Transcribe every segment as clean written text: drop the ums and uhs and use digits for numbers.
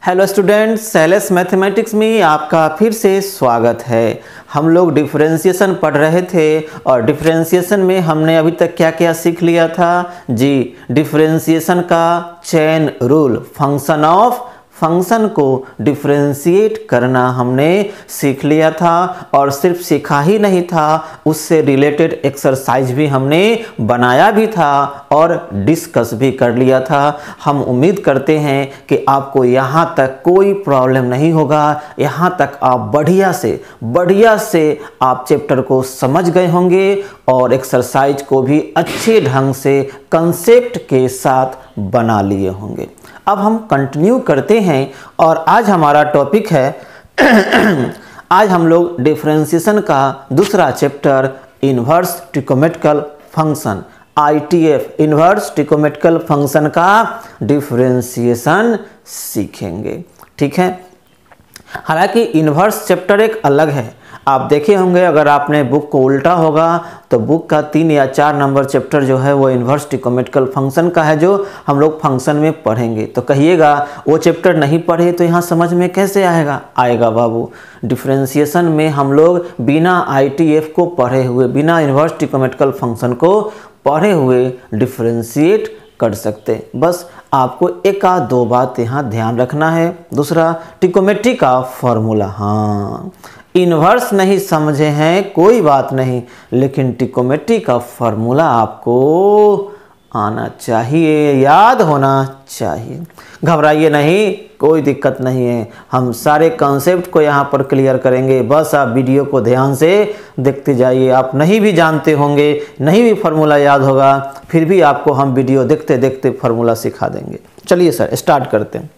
Hello students, Sailesh mathematics में आपका फिर से स्वागत है। हम लोग डिफरेंशिएशन पढ़ रहे थे और डिफरेंशिएशन में हमने अभी तक क्या क्या सीख लिया था जी। डिफरेंशिएशन का चेन रूल, फंक्शन को डिफरेंशिएट करना हमने सीख लिया था और सिर्फ सीखा ही नहीं था, उससे रिलेटेड एक्सरसाइज भी हमने बनाया भी था और डिस्कस भी कर लिया था। हम उम्मीद करते हैं कि आपको यहाँ तक कोई प्रॉब्लम नहीं होगा। यहाँ तक आप बढ़िया से आप चैप्टर को समझ गए होंगे और एक्सरसाइज को भी अच्छे ढंग से कंसेप्ट के साथ बना लिए होंगे। अब हम कंटिन्यू करते हैं और आज हमारा टॉपिक है आज हम लोग डिफरेंशिएशन का दूसरा chapter inverse trigonometrical function ITF inverse trigonometrical function का डिफरेंशिएशन सीखेंगे। ठीक है, हालांकि इन्वर्स चैप्टर एक अलग है। आप देखे होंगे, अगर आपने बुक को उल्टा होगा तो बुक का 3 या 4 नंबर चैप्टर जो है वो इन्वर्स ट्रिगोनोमेट्रिकल फंक्शन का है, जो हम लोग फंक्शन में पढ़ेंगे। तो कहिएगा वो चैप्टर नहीं पढ़े तो यहाँ समझ में कैसे आएगा बाबू। डिफरेंशिएशन में हम लोग बिना ITF को पढ़े हुए, बिना इन्वर्स ट्रिगोनोमेट्रिकल फंक्शन को पढ़े हुए डिफरेंशिएट कर सकते। बस आपको एक आध दो बात यहाँ ध्यान रखना है। दूसरा, ट्रिगोनोमेट्री का फॉर्मूला, हाँ इन्वर्स नहीं समझे हैं कोई बात नहीं, लेकिन ट्रिगोनोमेट्री का फॉर्मूला आपको आना चाहिए, याद होना चाहिए। घबराइए नहीं, कोई दिक्कत नहीं है। हम सारे कॉन्सेप्ट को यहाँ पर क्लियर करेंगे। बस आप वीडियो को ध्यान से देखते जाइए। आप नहीं भी जानते होंगे, नहीं भी फार्मूला याद होगा, फिर भी आपको हम वीडियो देखते देखते फार्मूला सिखा देंगे। चलिए सर, स्टार्ट करते हैं।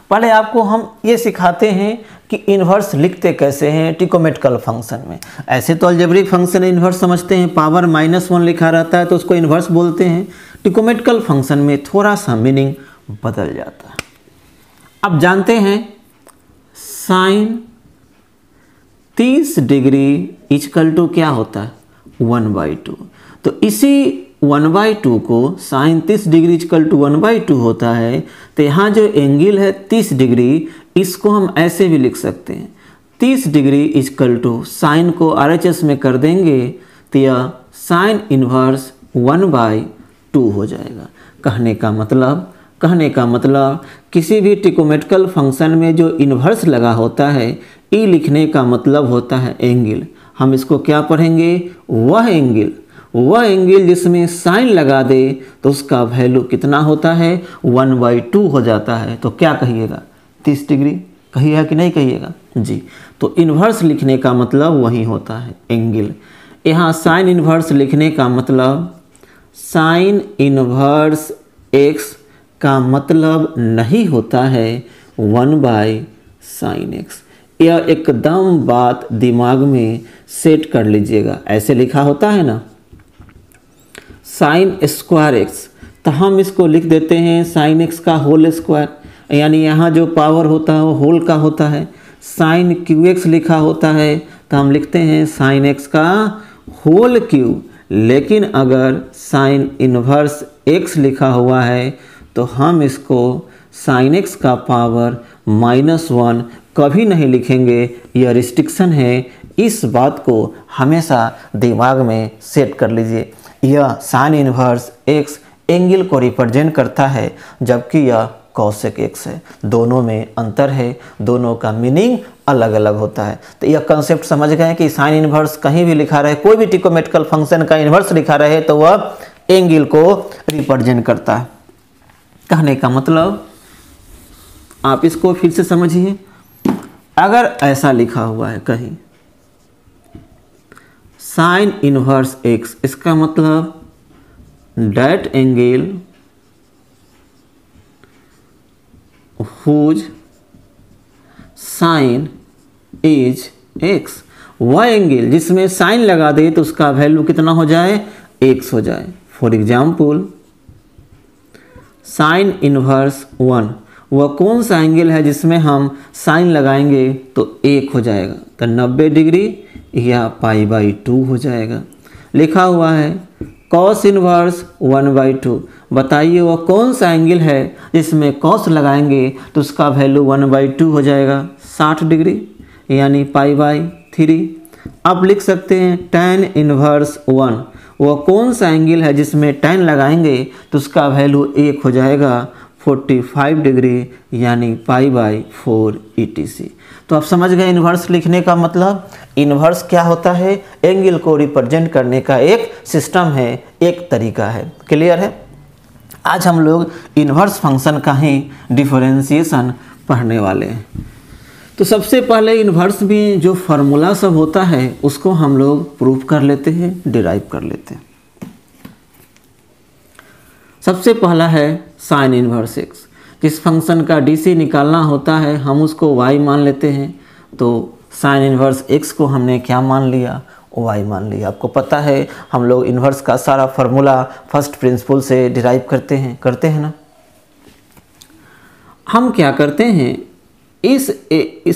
पहले आपको हम ये सिखाते हैं कि इन्वर्स लिखते कैसे हैं ट्रिगोनोमेट्रिकल फंक्शन में। ऐसे तो अलजेब्रिक फंक्शन इन्वर्स समझते हैं, पावर -1 लिखा रहता है तो उसको इन्वर्स बोलते हैं। ट्रिगोनोमेट्रिकल फंक्शन में थोड़ा सा मीनिंग बदल जाता है। अब जानते हैं साइन 30 डिग्री इक्वल टू क्या होता है 1/2। तो इसी 1/2 को साइन 30 डिग्री इक्वल टू 1/2 होता है। तो यहाँ जो एंगल है 30 डिग्री, इसको हम ऐसे भी लिख सकते हैं 30 डिग्री इक्वल टू साइन को RHS में कर देंगे तो यह साइन इन्वर्स 1/2 हो जाएगा। कहने का मतलब किसी भी ट्रिगोनोमेट्रिकल फंक्शन में जो इन्वर्स लगा होता है, ई लिखने का मतलब होता है एंगल। हम इसको क्या पढ़ेंगे, वह एंगल जिसमें साइन लगा दे तो उसका वैल्यू कितना होता है 1/2 हो जाता है। तो क्या कहिएगा 30 डिग्री कहिएगा कि नहीं कहिएगा जी। तो इन्वर्स लिखने का मतलब वही होता है एंगल। यहाँ साइन इन्वर्स लिखने का मतलब साइन इन्वर्स x का मतलब नहीं होता है 1/sin x। यह एकदम बात दिमाग में सेट कर लीजिएगा। ऐसे लिखा होता है ना साइन स्क्वायर x, तो हम इसको लिख देते हैं साइन x का होल स्क्वायर, यानी यहाँ जो पावर होता है वो होल का होता है। साइन QX लिखा होता है तो हम लिखते हैं साइन x का होल क्यूब। लेकिन अगर साइन इन्वर्स x लिखा हुआ है तो हम इसको साइन x का पावर -1 कभी नहीं लिखेंगे। यह रिस्ट्रिक्शन है, इस बात को हमेशा दिमाग में सेट कर लीजिए। यह साइन इन्वर्स x एंगल को रिप्रेजेंट करता है, जबकि यह कॉसेक x है। दोनों में अंतर है, दोनों का मीनिंग अलग अलग होता है। तो यह कंसेप्ट समझ गए कि साइन इन्वर्स कहीं भी लिखा रहे, कोई भी ट्रिगोनोमेट्रिकल फंक्शन का इन्वर्स लिखा रहे तो वह एंगल को रिप्रेजेंट करता है। कहने का मतलब आप इसको फिर से समझिए। अगर ऐसा लिखा हुआ है कहीं साइन इन्वर्स x, इसका मतलब that angle whose sine is x, वह एंगल जिसमें साइन लगा दे तो उसका वैल्यू कितना हो जाए x हो जाए। फॉर एग्जाम्पल साइन इन्वर्स 1, वह कौन सा एंगल है जिसमें हम साइन लगाएंगे तो 1 हो जाएगा, तो 90 डिग्री या π/2 हो जाएगा। लिखा हुआ है कॉस इन्वर्स 1/2, बताइए वह कौन सा एंगल है जिसमें कॉस लगाएंगे तो उसका वैल्यू 1/2 हो जाएगा 60 डिग्री, यानी π/3। अब लिख सकते हैं tan इनवर्स 1, वह कौन सा एंगल है जिसमें tan लगाएंगे तो उसका वैल्यू 1 हो जाएगा 45 डिग्री, यानी π/4 etc। तो आप समझ गए इन्वर्स लिखने का मतलब। इन्वर्स क्या होता है? एंगल को रिप्रेजेंट करने का एक सिस्टम है, एक तरीका है। क्लियर है? आज हम लोग इन्वर्स फंक्शन का ही डिफरेंशिएशन पढ़ने वाले हैं। तो सबसे पहले इन्वर्स में जो फार्मूला सब होता है उसको हम लोग प्रूफ कर लेते हैं, डिराइव कर लेते हैं। सबसे पहला है साइन इन्वर्स एक्स। जिस फंक्शन का डीसी निकालना होता है हम उसको y मान लेते हैं, तो साइन इन्वर्स x को हमने क्या मान लिया? y मान लिया। आपको पता है हम लोग इन्वर्स का सारा फार्मूला फर्स्ट प्रिंसिपल से डिराइव करते हैं ना। हम क्या करते हैं, इस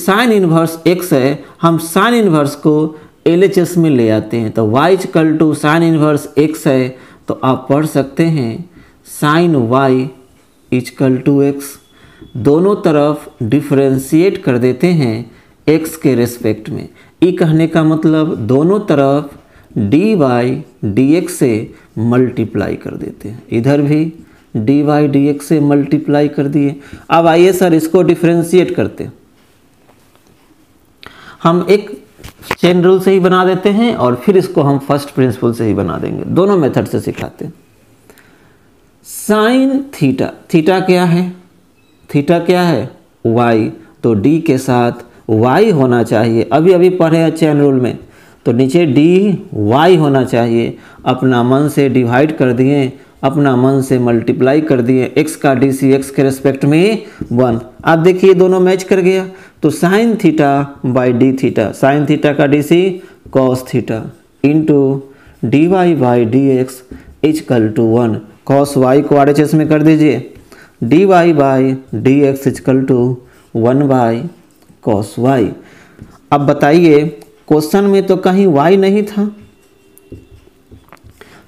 साइन इन्वर्स x है, हम साइन इन्वर्स को LHS में ले आते हैं। तो y equal to sine inverse x है, तो आप पढ़ सकते हैं sine y equal to x। दोनों तरफ डिफरेंशिएट कर देते हैं x के रेस्पेक्ट में। ये कहने का मतलब दोनों तरफ dy/dx से मल्टीप्लाई कर देते हैं। इधर भी dy/dx से मल्टीप्लाई कर दिए। अब आइए सर इसको डिफरेंशिएट करते हैं। हम एक चेन रूल से ही बना देते हैं और फिर इसको हम फर्स्ट प्रिंसिपल से ही बना देंगे। दोनों मेथड से सिखाते हैं। साइन थीटा, थीटा क्या है? थीटा क्या है? y। तो d के साथ y होना चाहिए। अभी पढ़े हैं चेन रूल में, तो नीचे dy होना चाहिए। अपना मन से डिवाइड कर दिए, अपना मन से मल्टीप्लाई कर दिए। x का dc x के रेस्पेक्ट में 1। आप देखिए दोनों मैच कर गया। तो sine theta by D theta, sine theta का dc cos theta into dy/dx equal to 1। Cos y को RHS में कर दीजिए, dy/dx equal to 1/cos y। अब बताइए क्वेश्चन में तो कहीं y नहीं था,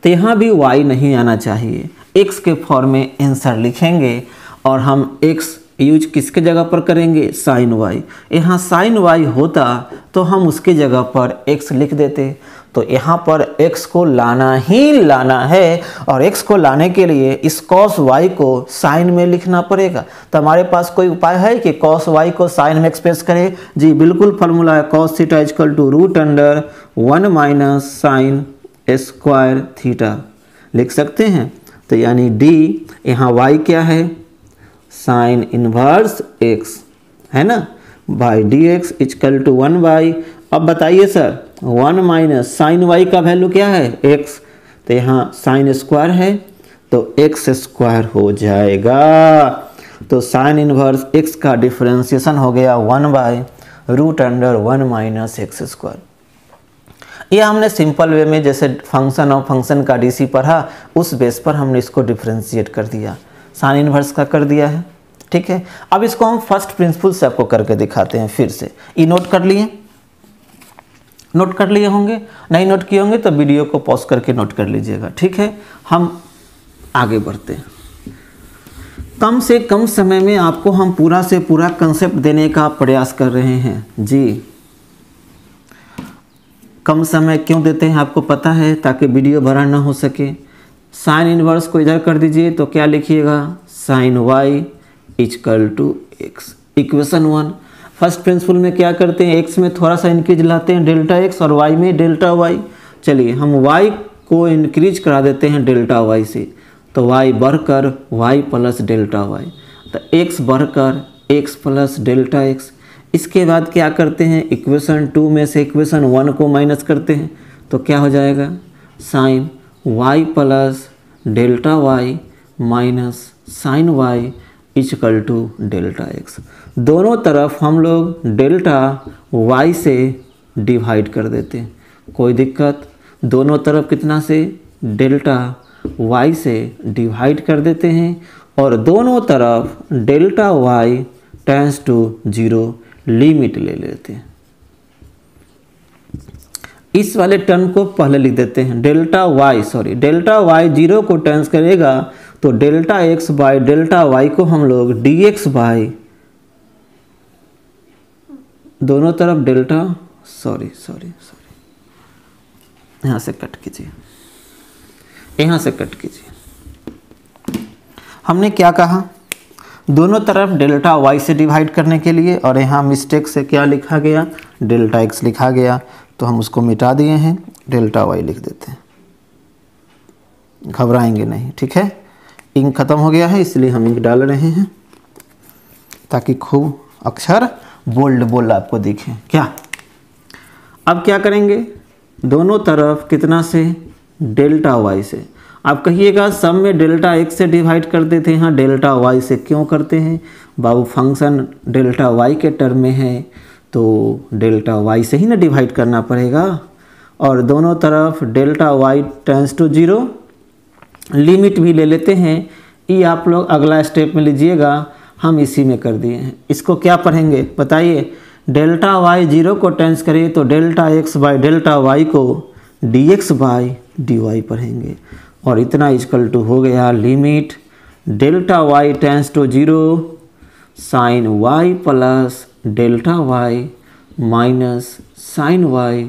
तो यहाँ भी y नहीं आना चाहिए। x के फॉर्म में आंसर लिखेंगे और हम x यूज किसके जगह पर करेंगे? Sine y। यहाँ साइन y होता तो हम उसके जगह पर x लिख देते। तो यहाँ पर x को लाना ही लाना है, और x को लाने के लिए इस cos y को साइन में लिखना पड़ेगा। तो हमारे पास कोई उपाय है कि cos y को साइन में एक्सप्रेस करें? जी बिल्कुल, फॉर्मूला है cos theta equal to √1 minus sine square theta. लिख सकते हैं। तो यानी d, यहाँ y क्या है? साइन इनवर्स x है ना, बाई dx इक्वल टू 1/। अब बताइए सर 1 माइनस साइन y का वैल्यू क्या है? x। तो यहाँ साइन स्क्वायर है तो x स्क्वायर हो जाएगा। तो साइन इनवर्स x का डिफरेंशिएशन हो गया 1/√1 माइनस x स्क्वायर। ये हमने सिंपल वे में जैसे फंक्शन और फंक्शन का डीसी पढ़ा उस बेस पर हमने इसको डिफरेंशिएट कर दिया, साइन इनवर्स का कर दिया है। ठीक है, अब इसको हम फर्स्ट प्रिंसिपल से आपको करके दिखाते हैं। फिर से ये नोट कर लिए? नोट कर लिए होंगे, नहीं नोट किए होंगे तो वीडियो को पॉज करके नोट कर लीजिएगा। ठीक है, हम आगे बढ़ते हैं। कम से कम समय में आपको हम पूरा से पूरा कंसेप्ट देने का प्रयास कर रहे हैं। जी कम समय क्यों देते हैं आपको पता है, ताकि वीडियो बड़ा ना हो सके। साइन इनवर्स को इधर कर दीजिए तो क्या लिखिएगा? Sine y equal to x। Equation 1 first principle में क्या करते हैं? x में थोड़ा सा इंक्रीज लाते हैं डेल्टा x और y में डेल्टा y। चलिए हम y को इंक्रीज करा देते हैं डेल्टा y से, तो y बढ़कर y प्लस डेल्टा y, तो x बढ़कर x प्लस डेल्टा x। इसके बाद क्या करते हैं? इक्वेशन 2 में से इक्वेशन 1 को माइनस करते हैं, तो क्या हो जाएगा? Sine y plus delta y minus sine y equal to delta x। दोनों तरफ हम लोग डेल्टा y से डिवाइड कर देते हैं, कोई दिक्कत? दोनों तरफ कितना से? डेल्टा y से डिवाइड कर देते हैं और दोनों तरफ delta y tends to 0 limit ले लेते हैं। इस वाले टर्म को पहले लिख देते हैं डेल्टा y 0 को टेंस करेगा तो delta X by delta Y को हम लोग डी एक्स बाई दोनों तरफ डेल्टा सॉरी यहाँ से कट कीजिए, यहाँ से कट कीजिए। हमने क्या कहा, दोनों तरफ डेल्टा वाई से डिवाइड करने के लिए, और यहाँ मिस्टेक से क्या लिखा गया, डेल्टा एक्स लिखा गया, तो हम उसको मिटा दिए हैं, डेल्टा वाई लिख देते हैं। घबराएंगे नहीं, ठीक है। इंक खत्म हो गया है इसलिए हम इंक डाल रहे हैं ताकि खूब अक्षर बोल्ड आपको दिखे। क्या अब क्या करेंगे, दोनों तरफ कितना से, डेल्टा वाई से। आप कहिएगा सब में डेल्टा एक्स से डिवाइड करते थे, यहाँ डेल्टा वाई से क्यों करते हैं बाबू, फंक्शन डेल्टा वाई के टर्म में है तो डेल्टा वाई से ही ना डिवाइड करना पड़ेगा। और दोनों तरफ delta Y tends to 0, limit भी ले लेते हैं। ये आप लोग अगला स्टेप में लीजिएगा, हम इसी में कर दिए हैं। इसको क्या पढ़ेंगे बताइए, डेल्टा वाई 0 को टेंस करिए तो delta X by delta Y को D x by D Y पढ़ेंगे। और इतना इक्वल टू हो गया limit delta Y tends to 0 sine Y plus delta Y minus sine Y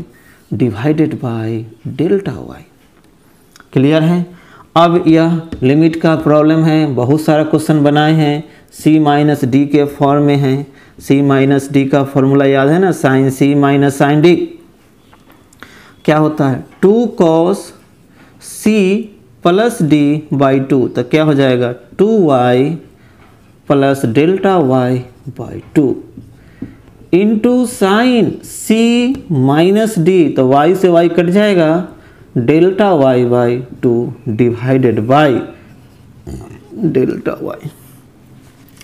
divided by delta Y. Clear है। अब यह लिमिट का प्रॉब्लम है, बहुत सारा क्वेश्चन बनाए हैं, सी माइनस डी के फॉर्म में हैं। सी माइनस डी का फॉर्मूला याद है ना, sine C minus sine D क्या होता है, 2 cos C plus D by 2, तो क्या हो जाएगा 2y plus delta y by 2 into sine C minus D, तो y से y कट जाएगा, delta y by 2 divided by delta y.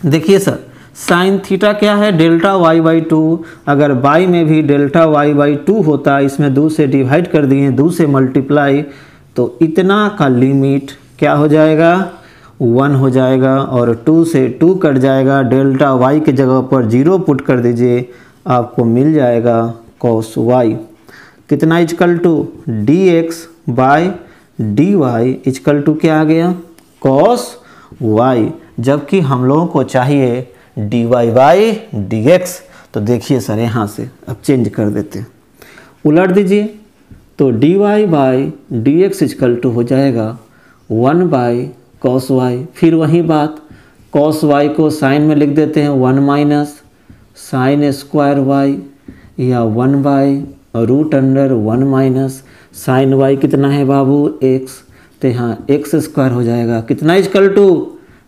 देखिए सर, साइन थीटा क्या है, डेल्टा वाई बाई 2। अगर बाई में भी डेल्टा वाई बाई 2 होता, इसमें 2 से डिवाइड कर दिए, 2 से मल्टीप्लाई, तो इतना का लिमिट क्या हो जाएगा 1 हो जाएगा, और 2 से 2 कट जाएगा, डेल्टा वाई के जगह पर 0 पुट कर दीजिए, आपको मिल जाएगा कॉस वाई। कितना equal to d x by D y equal to क्या आ गया, कॉस वाई। जबकि हम लोगों को चाहिए d Y by D x. तो देखिए सर, यहाँ से अब चेंज कर देते हैं, उलट दीजिए, तो D Y by D x equal to हो जाएगा 1 बाई कॉस वाई। फिर वही बात, कॉस वाई को साइन में लिख देते हैं 1 माइनस साइन स्क्वायर वाई, या 1 by root under 1 minus sine y कितना है बाबू एक्स, तो यहाँ एक्स स्क्वायर हो जाएगा। कितना equal to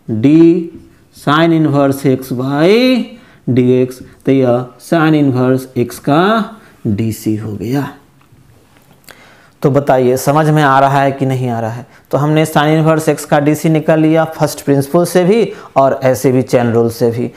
d sine inverse x by D x, तो यह साइन इन्वर्स एक्स का डी सी हो गया। तो बताइए समझ में आ रहा है कि नहीं आ रहा है। तो हमने साइन इन्वर्स एक्स का डी सी निकाल लिया फर्स्ट प्रिंसिपल से भी और ऐसे भी चेन रूल से भी।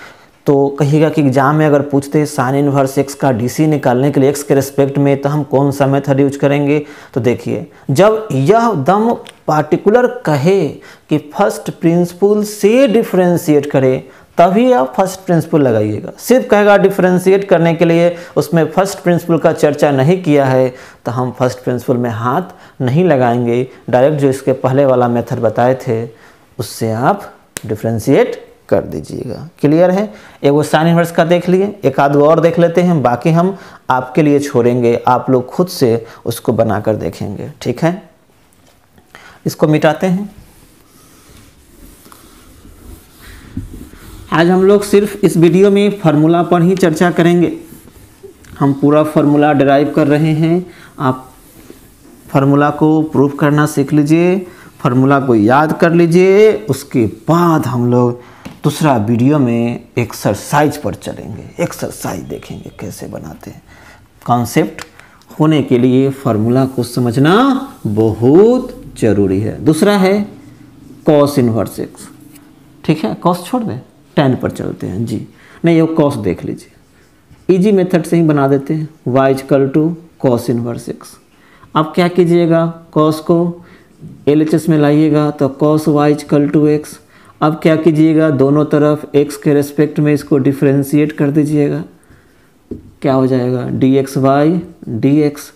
तो कहिएगा कि एग्जाम में अगर पूछते हैं साइन इन्वर्स एक्स का डीसी निकालने के लिए एक्स के रिस्पेक्ट में, तो हम कौन सा मेथड यूज करेंगे। तो देखिए, जब यह दम पार्टिकुलर कहे कि फर्स्ट प्रिंसिपल से डिफरेंशिएट करे, तभी आप फर्स्ट प्रिंसिपल लगाइएगा। सिर्फ कहेगा डिफरेंशिएट करने के लिए, उसमें फर्स्ट प्रिंसिपल का चर्चा नहीं किया है, तो हम फर्स्ट प्रिंसिपल में हाथ नहीं लगाएंगे। डायरेक्ट जो इसके पहले वाला मेथड बताए थे उससे आप डिफरेंशिएट कर दीजिएगा। क्लियर है। एगो साइन इन्वर्स का देख लिए, एक आध और देख लेते हैं, बाकी हम आपके लिए छोड़ेंगे, आप लोग खुद से उसको बनाकर देखेंगे। ठीक है, इसको मिटाते हैं। आज हम लोग सिर्फ इस वीडियो में फार्मूला पर ही चर्चा करेंगे। हम पूरा फार्मूला डिराइव कर रहे हैं, आप फार्मूला को प्रूव करना सीख लीजिए, फार्मूला को याद कर लीजिए। उसके बाद हम लोग दूसरा वीडियो में एक्सरसाइज पर चलेंगे, एक्सरसाइज देखेंगे कैसे बनाते हैं। कॉन्सेप्ट होने के लिए फार्मूला को समझना बहुत जरूरी है। दूसरा है कॉस इनवर्स एक्स। ठीक है, कॉस छोड़ दें, tan पर चलते हैं जी। नहीं, वो कॉस देख लीजिए, इजी मेथड से ही बना देते हैं। y equal to cos inverse x. अब क्या कीजिएगा, कॉस को LHS में लाइएगा तो cos y equal to x. अब क्या कीजिएगा, दोनों तरफ x के रेस्पेक्ट में इसको डिफरेंशिएट कर दीजिएगा, क्या हो जाएगा D x by D x.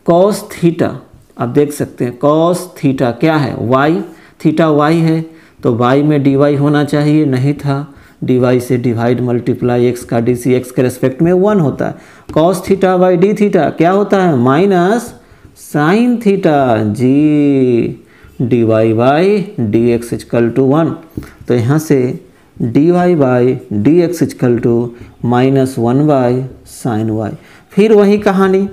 Cos theta, आप देख सकते हैं कॉस थीटा क्या है y, थीटा y है, तो y में dy होना चाहिए, नहीं था। dy से डिवाइड मल्टीप्लाई x का dc x के रेस्पेक्ट में 1 होता है। cos theta by D theta क्या होता है, माइनस साइन थीटा जी dy by D x is equal to 1। तो यहाँ से dy by D x is equal to minus 1 by sine y. फिर वही कहानी,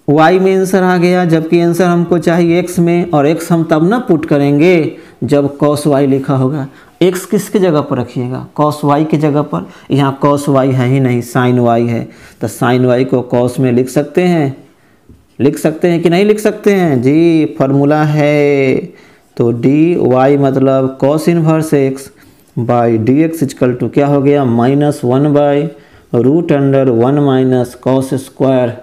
y में आंसर आ गया, जबकि आंसर हमको चाहिए x में, और x हम तब ना पुट करेंगे जब cos y लिखा होगा। x किसके जगह पर रखिएगा, cos y की जगह पर। यहाँ cos y है ही नहीं, sin y है, तो sin y को cos में लिख सकते हैं, लिख सकते हैं कि नहीं लिख सकते हैं जी, फार्मूला है। तो dy मतलब cos inverse x by D x is equal to क्या हो गया, minus 1 by root under 1 minus cos square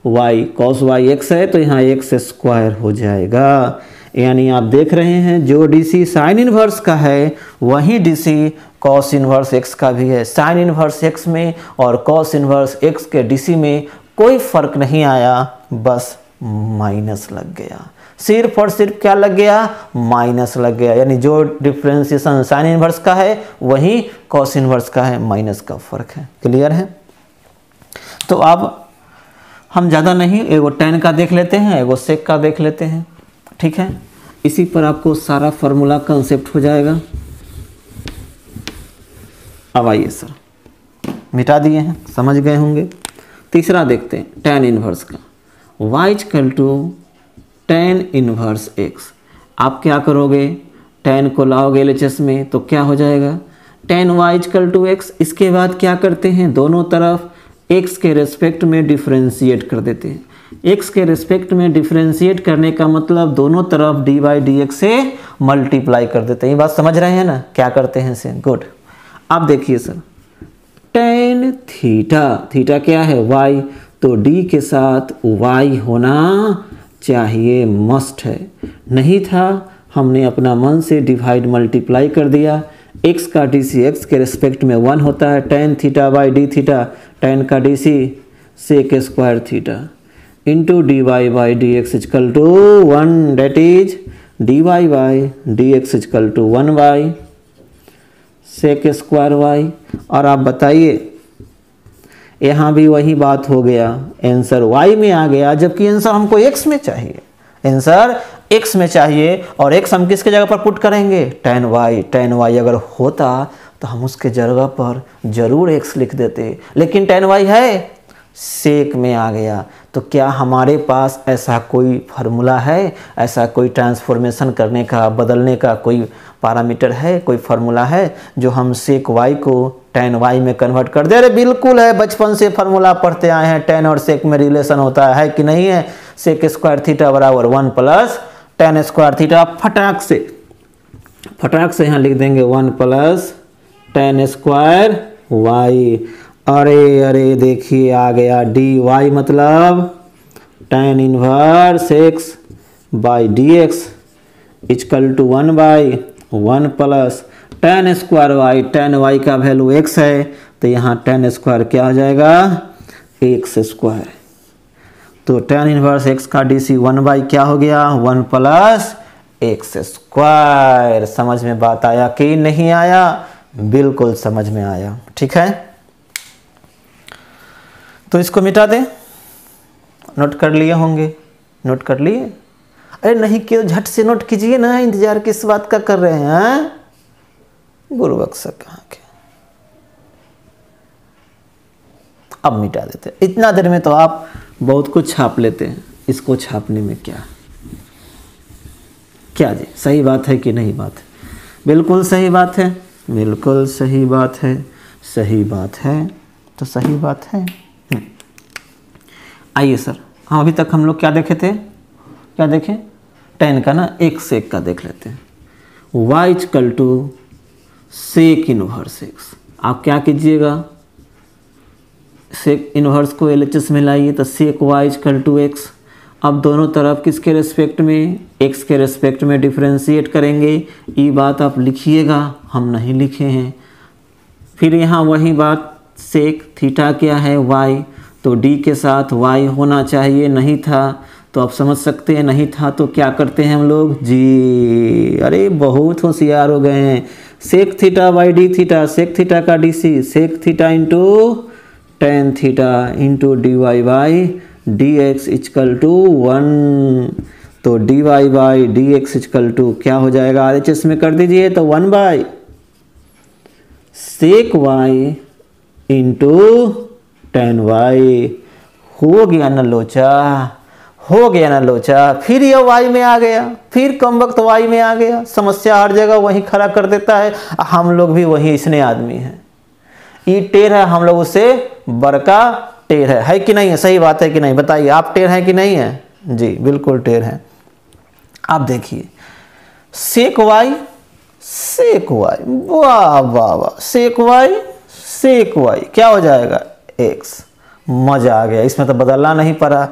y। cos y x है तो यहाँ x स्क्वायर हो जाएगा। यानी आप देख रहे हैं जो डीसी साइन इनवर्स का है वही डीसी cos इनवर्स x का भी है। साइन इनवर्स x में और cos इनवर्स x के डीसी में कोई फर्क नहीं आया, बस माइनस लग गया, सिर्फ और सिर्फ क्या लग गया, माइनस लग गया। यानी जो डिफरेंशिएशन साइन इनवर्स का है वही cos इनवर्स का है, माइनस का फर्क है। क्लियर है। तो अब हम ज़्यादा नहीं, एगो tan का देख लेते हैं, एगो sec का देख लेते हैं, ठीक है। इसी पर आपको सारा फार्मूला कंसेप्ट हो जाएगा। अब आइए सर, मिटा दिए हैं, समझ गए होंगे। तीसरा देखते हैं tan इनवर्स का, y equal to tan inverse x। आप क्या करोगे, tan को लाओगे LHS में तो क्या हो जाएगा, tan y equal to x। इसके बाद क्या करते हैं, दोनों तरफ x के रेस्पेक्ट में डिफरेंशिएट कर देते हैं। x के रेस्पेक्ट में डिफरेंशिएट करने का मतलब दोनों तरफ dy dx से मल्टीप्लाई कर देते हैं। ये बात समझ रहे हैं ना, क्या करते हैं इसे, गुड। अब देखिए सर, tan थीटा, थीटा क्या है y, तो d के साथ y होना चाहिए, मस्ट है। नहीं था, हमने अपना मन से डिवाइड मल्टीप्लाई कर दिया। x का dc x के रेस्पेक्ट में 1 होता है, tan theta by D theta, tan का dc sec square theta into dy by D x is equal to 1, that is dy by D x is equal to 1 by sec square y। और आप बताइए, यहाँ भी वही बात हो गया, आंसर y में आ गया, जबकि आंसर हमको x में चाहिए, आंसर x में चाहिए। और x हम किसके जगह पर पुट करेंगे, tan y। tan y अगर होता तो हम उसके जगह पर जरूर x लिख देते, लेकिन tan y है, सेक में आ गया। तो क्या हमारे पास ऐसा कोई फार्मूला है, ऐसा कोई ट्रांसफॉर्मेशन करने का, बदलने का कोई पैरामीटर है, कोई फार्मूला है जो हम सेक y को tan y में कन्वर्ट कर दे? अरे बिल्कुल है, बचपन से फार्मूला पढ़ते आए हैं, tan और सेक में रिलेशन होता है कि नहीं है। सेक स्क्वायर थीटा बराबर 1 प्लस tan स्क्वायर थीटा। फटाक से यहाँ लिख देंगे 1 प्लस tan स्क्वायर y। अरे देखिए आ गया, dy मतलब tan inverse x by D x is equal to 1 by 1 plus tan square y। tan y का वैल्यू x है, तो यहाँ tan स्क्वायर क्या हो जाएगा, x स्क्वायर। तो tan इनवर्स x का dc 1 बाई क्या हो गया, 1 प्लस x स्क्वायर। समझ में बात आया कि नहीं आया? बिल्कुल समझ में आया, ठीक है। तो इसको मिटा दें, नोट कर लिए होंगे, नोट कर लिए? अरे नहीं क्यों, झट से नोट कीजिए ना, इंतजार किस बात का कर रहे हैं, बुर्बक सा कहाँ के। अब मिटा देते हैं, इतना देर में तो आप बहुत कुछ छाप लेते हैं, इसको छापने में क्या जी, सही बात है कि नहीं बात है? बिल्कुल सही बात है, बिल्कुल सही बात है, सही बात है, तो सही बात है। आइए सर, हाँ अभी तक हम लोग क्या देखे थे, क्या देखें, tan का ना एक सेक का देख लेते हैं। y equal to sec inverse x। आप क्या कीजिएगा, सेक इनवर्स को LHS में लाइए, तो सेक y इक्वल टू x। अब दोनों तरफ किसके रेस्पेक्ट में, x के रेस्पेक्ट में डिफरेंशिएट करेंगे। ये बात आप लिखिएगा, हम नहीं लिखे हैं। फिर यहाँ वही बात, सेक थीटा क्या है, y, तो d के साथ y होना चाहिए, नहीं था, तो आप समझ सकते हैं नहीं था तो क्या करते हैं हम लोग जी, अरे बहुत होशियार हो गए हैं। Sec theta by D theta, sec theta का D C, sec theta into tan theta into D Y by D x is equal to 1। तो D Y by D x is equal to क्या हो जाएगा, RHS में कर दीजिए तो 1 by sec Y into tan Y. हो गया ना लोचा, हो गया ना लोचा। फिर यह वाई में आ गया, फिर कम वक्त वाई में आ गया। समस्या हर जगह वही खड़ा कर देता है। हम लोग भी वही इसने आदमी हैं। ये टेढ़ है, हम लोग उससे बड़का टेढ़ है कि नहीं है? सही बात है कि नहीं बताइए, आप टेढ़ हैं कि नहीं है? जी बिल्कुल टेढ़ हैं। आप देखिए सेक वाई, सेक वाई, वाह वाह वाह, सेक वाई सेक वाई क्या हो जाएगा x। मजा आ गया, इसमें तो बदलना नहीं पड़ा।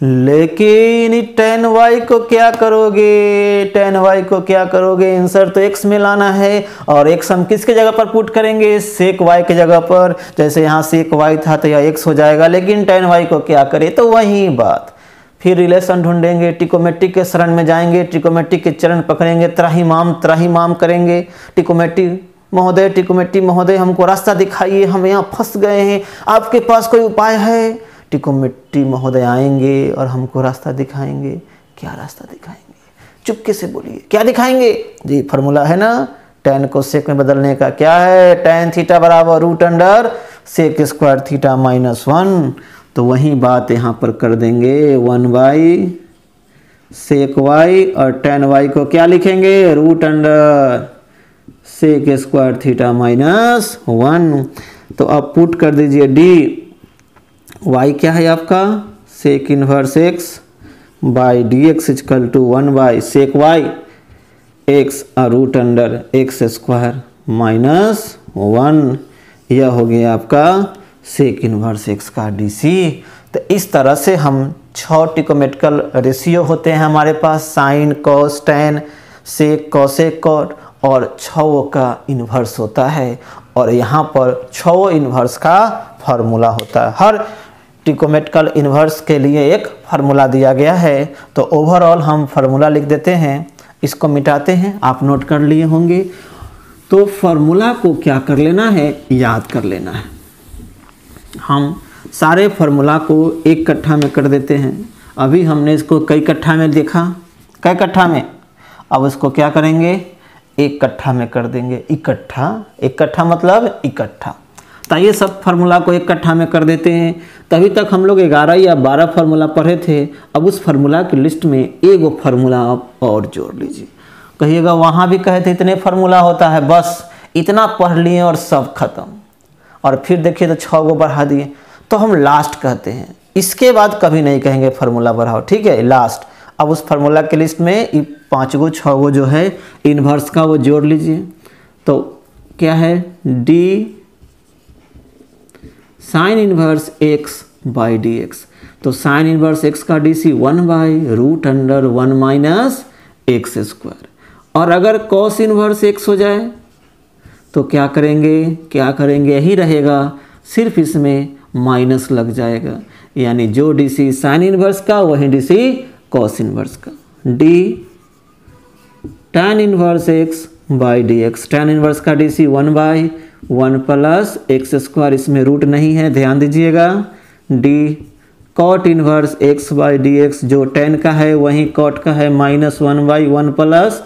लेकिन टेन वाई को क्या करोगे, टेन वाई को क्या करोगे, आंसर तो x में लाना है। और x हम किसके जगह पर पुट करेंगे, सेक y के जगह पर। जैसे यहाँ सेक y था तो यह x हो जाएगा, लेकिन टेन y को क्या करे, तो वही बात। फिर रिलेशन ढूंढेंगे, ट्रिकोमेट्रिक के शरण में जाएंगे, ट्रिकोमेट्रिक के चरण पकड़ेंगे, त्राहिमाम करेंगे। ट्रिकोमेट्री महोदय हमको रास्ता दिखाइए, हम यहाँ फंस गए हैं, आपके पास कोई उपाय है? ट्रिकोमेट्री महोदय आएंगे और हमको रास्ता दिखाएंगे। क्या रास्ता दिखाएंगे, चुपके से बोलिए, क्या दिखाएंगे जी? फार्मूला है ना, टेन को सेक में बदलने का। क्या है, टेन थीटा बराबर root under sec square theta minus 1। तो वही बात यहाँ पर कर देंगे, 1 बाई सेक वाई और टेन वाई को क्या लिखेंगे, root under sec square theta minus 1। तो अब पुट कर दीजिए डी वाई क्या है आपका, sec inverse X by D x is equal to 1 by sec Y X और root under x square minus 1। यह हो गया आपका सेक इनवर्स एक्स का डी सी। तो इस तरह से हम 6 ट्रिकोमेट्रिकल रेशियो होते हैं हमारे पास, sine cos tan sec cosec cot, और 6 का इन्वर्स होता है। और यहाँ पर 6 इन्वर्स का फार्मूला होता है। हर ट्रिकोमेट्रिकल इन्वर्स के लिए एक फार्मूला दिया गया है। तो ओवरऑल हम फार्मूला लिख देते हैं, इसको मिटाते हैं, आप नोट कर लिए होंगे। तो फार्मूला को क्या कर लेना है, याद कर लेना है। हम सारे फार्मूला को एक कट्ठा में कर देते हैं। अभी हमने इसको कई कट्ठा में देखा, कई कट्ठा में, अब इसको क्या करेंगे, एक कट्ठा में कर देंगे। इकट्ठा, एक कट्ठा मतलब इकट्ठा। तो ये सब फार्मूला को एक कट्ठा में कर देते हैं। तभी तक हम लोग 11 या 12 फार्मूला पढ़े थे। अब उस फार्मूला की लिस्ट में एक फार्मूला आप और जोड़ लीजिए। कहिएगा वहाँ भी कहे थे इतने फार्मूला होता है, बस इतना पढ़ लिए और सब खत्म। और फिर देखिए तो 6 गो बढ़ा दिए। तो हम लास्ट कहते हैं, इसके बाद कभी नहीं कहेंगे फार्मूला बढ़ाओ, ठीक है, लास्ट। अब उस फार्मूला के लिस्ट में 5 गो 6 गो जो है इन्वर्स का वो जोड़ लीजिए। तो क्या है, d sine inverse x by D x. तो साइन इन्वर्स एक्स का D C 1 by root under 1 minus x square. और अगर कॉस इन्वर्स एक्स हो जाए तो क्या करेंगे, क्या करेंगे, यही रहेगा, सिर्फ इसमें माइनस लग जाएगा। यानी जो डी सी साइन इन्वर्स का वही डी सी कॉस इन्वर्स का। D tan inverse x by D X, tan inverse का D C 1 by 1 plus X square, इसमें रूट नहीं है, ध्यान दीजिएगा। D cot inverse x by D X, जो tan का है वही कॉट का है, minus 1 by 1 plus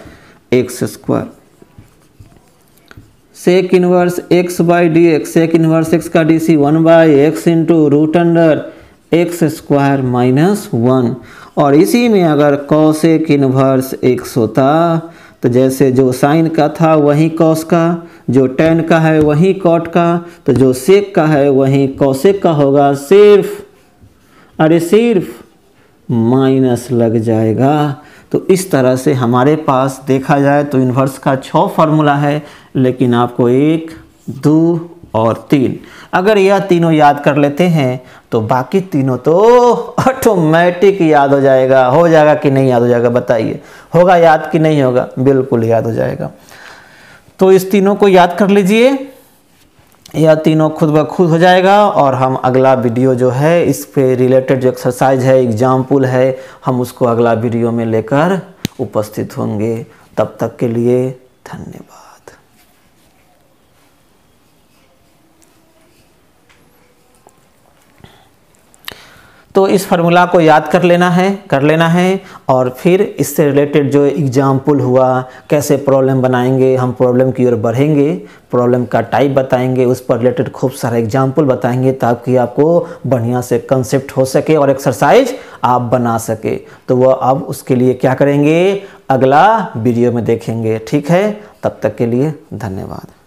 X square. Sec inverse x by D X, sec inverse x का D C 1 by x into root under x square minus 1। और इसी में अगर कॉसेक इन्वर्स एक्स होता तो जैसे जो साइन का था वही कॉस का, जो टेन का है वही कॉट का, तो जो सेक का है वही कॉसेक का होगा। सिर्फ, अरे सिर्फ माइनस लग जाएगा। तो इस तरह से हमारे पास देखा जाए तो इन्वर्स का 6 फार्मूला है, लेकिन आपको 1, 2 और 3, अगर यह तीनों याद कर लेते हैं तो बाकी तीनों तो ऑटोमेटिक याद हो जाएगा। हो जाएगा कि नहीं याद हो जाएगा, बताइए, होगा याद कि नहीं होगा? बिल्कुल याद हो जाएगा। तो इस तीनों को याद कर लीजिए। यह तीनों खुद ब खुद हो जाएगा और हम अगला वीडियो जो है इस पे रिलेटेड जो एक्सरसाइज है, एग्जाम्पल है, हम उसको अगला वीडियो में लेकर उपस्थित होंगे। तब तक के लिए धन्यवाद। तो इस फार्मूला को याद कर लेना है और फिर इससे रिलेटेड जो एग्जाम्पल हुआ, कैसे प्रॉब्लम बनाएंगे, हम प्रॉब्लम की ओर बढ़ेंगे, प्रॉब्लम का टाइप बताएंगे, उस पर रिलेटेड खूब सारा एग्जाम्पल बताएंगे ताकि आपको बढ़िया से कंसेप्ट हो सके और एक्सरसाइज आप बना सके। तो वह अब उसके लिए क्या करेंगे, अगला वीडियो में देखेंगे। ठीक है, तब तक के लिए धन्यवाद।